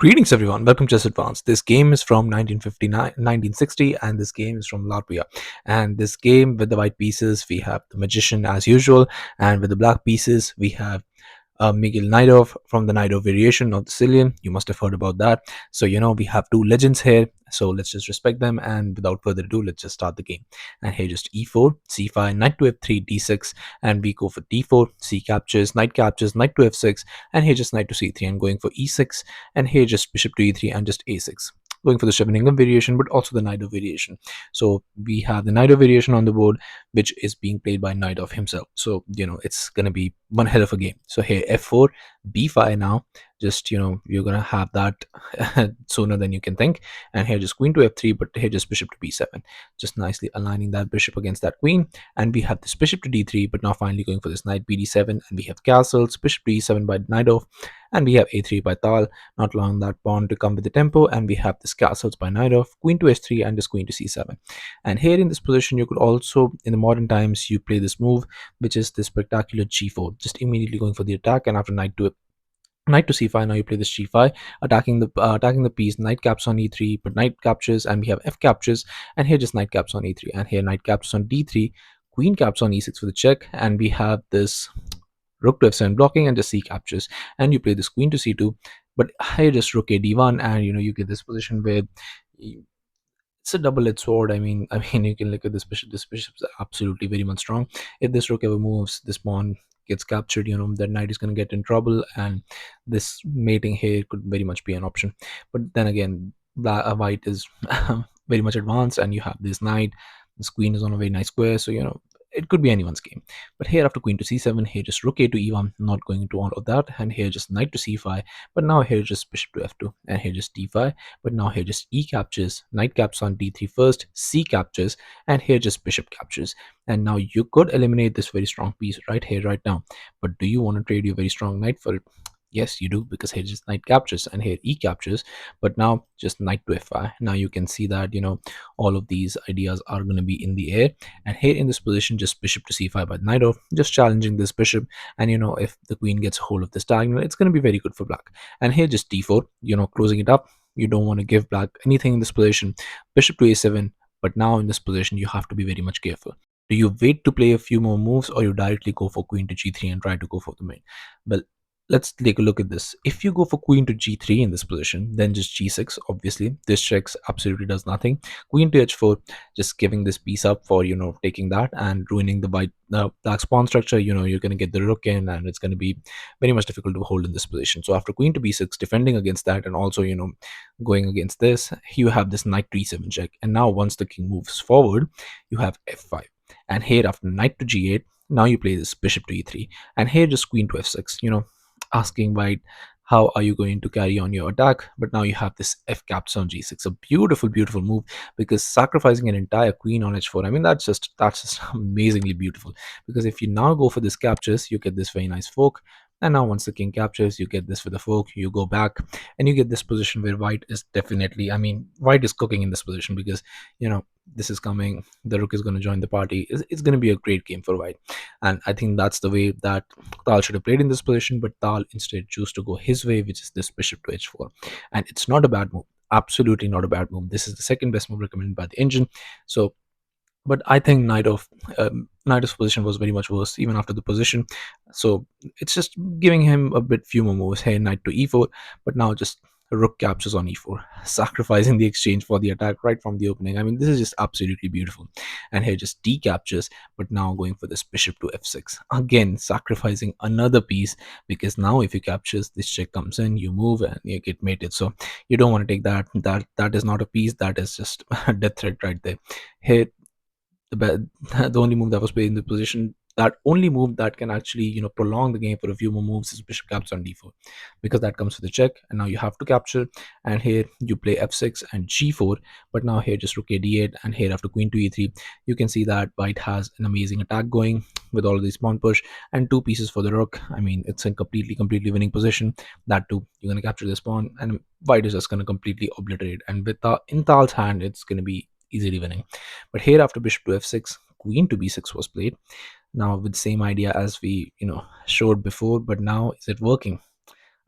Greetings everyone, welcome to Chess Advanced. This game is from 1959, 1960, and this game is from Latvia. And this game, with the white pieces, we have the magician as usual, and with the black pieces, we have Miguel Najdorf from the Najdorf variation of the Sicilian. You must have heard about that. So, we have two legends here. So let's just respect them. And without further ado, let's just start the game. And here just e4, c5, knight to f3, d6. And we go for d4, c captures, knight to f6. And here just knight to c3 and going for e6. And here just bishop to e3 and just a6. Going for the Scheveningen variation, but also the Najdorf variation. So we have the Najdorf variation on the board, which is being played by Najdorf himself. So, it's going to be one hell of a game. So here f4, b5 now. Just, you're going to have that sooner than you can think. And here just queen to f3, but here just bishop to b7. Just nicely aligning that bishop against that queen. And we have this bishop to d3, but now finally going for this knight bd7. And we have castles, bishop to e7 by Najdorf. And we have a3 by Tal, not allowing that pawn to come with the tempo. And we have this castles by Najdorf, queen to h3, and just queen to c7. And here in this position, you could also, in the modern times, you play this move, which is this spectacular g4, just immediately going for the attack. And after knight to c5, now you play this g5, attacking the piece. Knight caps on e3, but knight captures, and we have f captures. And here just knight caps on e3, and here knight captures on d3, queen caps on e6 for the check. And we have this rook to f7 blocking, and just c captures, and you play this queen to c2. But here just rook a d1, and you get this position where it's a double-edged sword. I mean, you can look at this bishop. This bishop is absolutely very much strong. If this rook ever moves, this pawn gets captured. That knight is going to get in trouble, and this mating here could very much be an option. But then again, white is very much advanced, and you have this knight. This queen is on a very nice square, so it could be anyone's game. But here after queen to c7, here just rook a to e1, not going into all of that. And here just knight to c5, but now here just bishop to f2, and here just d5, but now here just e captures, knight caps on d3 first, c captures, and here just bishop captures. And now you could eliminate this very strong piece right here, right now. But do you want to trade your very strong knight for it? Yes, you do, because here just knight captures, and here e captures, but now just knight to f5. Now you can see that all of these ideas are going to be in the air. And here in this position, just bishop to c5 by Najdorf, just challenging this bishop. And if the queen gets a hold of this diagonal, it's going to be very good for black. And here just d4, closing it up. You don't want to give black anything in this position. Bishop to a7, but now in this position you have to be very much careful. Do you wait to play a few more moves, or you directly go for queen to g3 and try to go for the main? Well, let's take a look at this. If you go for queen to g3 in this position, then just g6, obviously this checks, absolutely does nothing. Queen to h4, just giving this piece up for taking that and ruining the black pawn structure. You're going to get the rook in, and it's going to be very much difficult to hold in this position. So after queen to b6, defending against that, and also going against this, you have this knight to e7 check. And now once the king moves forward, you have f5. And here after knight to g8, now you play this bishop to e3, and here just queen to f6, asking white, how are you going to carry on your attack? But now you have this f caps on g6, a beautiful move, because sacrificing an entire queen on h4, I mean, that's just amazingly beautiful. Because if you now go for this captures, you get this very nice fork. And now once the king captures, you get this for the fork, you go back, and you get this position where white is definitely, I mean, white is cooking in this position, because this is coming, the rook is going to join the party. It's going to be a great game for white. And I think that's the way that Tal should have played in this position, but Tal instead chose to go his way, which is this bishop to h4. And it's not a bad move, absolutely not a bad move. This is the second best move recommended by the engine. So, but I think Najdorf's position was very much worse even after the position. So it's just giving him a bit few more moves. Hey, knight to e4, but now just rook captures on e4, sacrificing the exchange for the attack right from the opening. I mean, this is just absolutely beautiful. And here just d captures, but now going for this bishop to f6, again sacrificing another piece, because now if you captures, this check comes in, you move, and you get mated. So you don't want to take that. That is not a piece, that is just a death threat right there. Here the only move that was played in the position, that only move that can actually prolong the game for a few more moves, is bishop caps on d4, because that comes with the check. And now you have to capture, and here you play f6 and g4, but now here just rook a d8, and here after queen to e3, you can see that white has an amazing attack going with all of these pawn push and two pieces for the rook. I mean, it's in completely winning position. That too, you're going to capture this pawn, and white is just going to completely obliterate. And with in Tal's hand, it's going to be easily winning. But here after bishop to f6, queen to b6 was played. Now with the same idea as we showed before, but now is it working?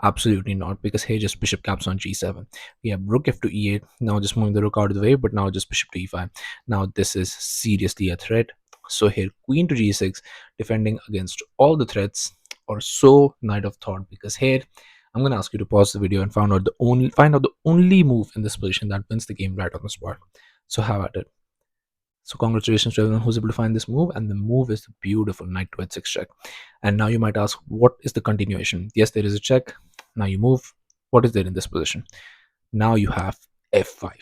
Absolutely not, because here just bishop caps on g7. We have rook f to e8. Now just moving the rook out of the way, but now just bishop to e5. Now this is seriously a threat. So here queen to g6, defending against all the threats, or so Knight of thought. Because here I'm gonna ask you to pause the video and find out the only move in this position that wins the game right on the spot. So have at it. So congratulations to everyone who's able to find this move, and the move is the beautiful knight to h6 check. And now you might ask, what is the continuation? Yes, there is a check. Now you move. What is there in this position? Now you have f5,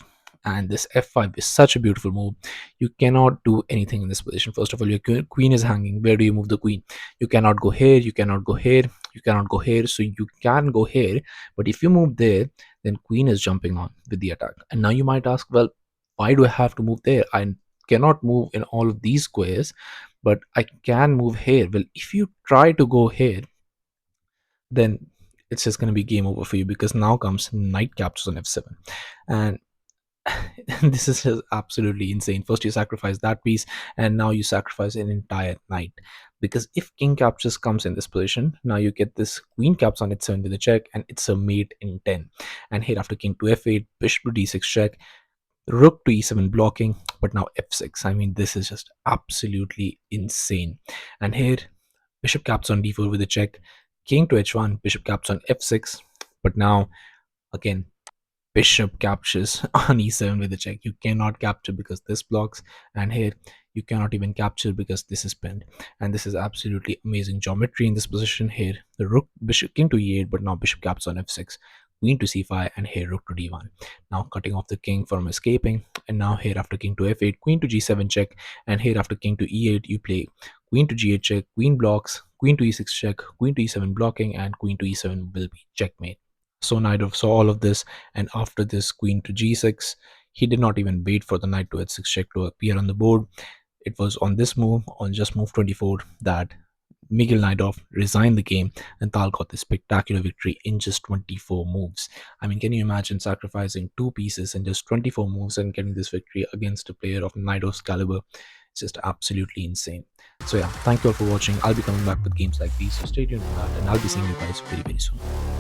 and this f5 is such a beautiful move. You cannot do anything in this position. First of all, your queen is hanging. Where do you move the queen? You cannot go here, you cannot go here, you cannot go here. So you can go here, but if you move there, then queen is jumping on with the attack. And now you might ask, well, why do I have to move there? I cannot move in all of these squares, but I can move here. Well, if you try to go here, then it's just going to be game over for you, because now comes knight captures on f7. And this is just absolutely insane. First you sacrifice that piece, and now you sacrifice an entire knight, because if king captures comes in this position, now you get this queen caps on h7 with a check, and it's a mate in 10. And here after king to f8, bishop to d6 check, rook to e7 blocking, but now f6. I mean, this is just absolutely insane. And here bishop caps on d4 with a check, king to h1, bishop caps on f6, but now again bishop captures on e7 with a check. You cannot capture because this blocks, and here you cannot even capture because this is pinned. And this is absolutely amazing geometry in this position. Here the rook bishop king to e8, but now bishop caps on f6, queen to c5, and here rook to d1, now cutting off the king from escaping. And now here after king to f8, queen to g7 check, and here after king to e8 you play queen to g8 check, queen blocks, queen to e6 check, queen to e7 blocking, and queen to e7 will be checkmate. So Najdorf saw all of this, and after this queen to g6, he did not even wait for the knight to h6 check to appear on the board. It was on this move, on just move 24, that Miguel Najdorf resigned the game, and Tal got this spectacular victory in just 24 moves. I mean, can you imagine sacrificing two pieces in just 24 moves and getting this victory against a player of Najdorf's caliber? It's just absolutely insane. So yeah, thank you all for watching. I'll be coming back with games like these, so stay tuned for that, and I'll be seeing you guys very, very soon.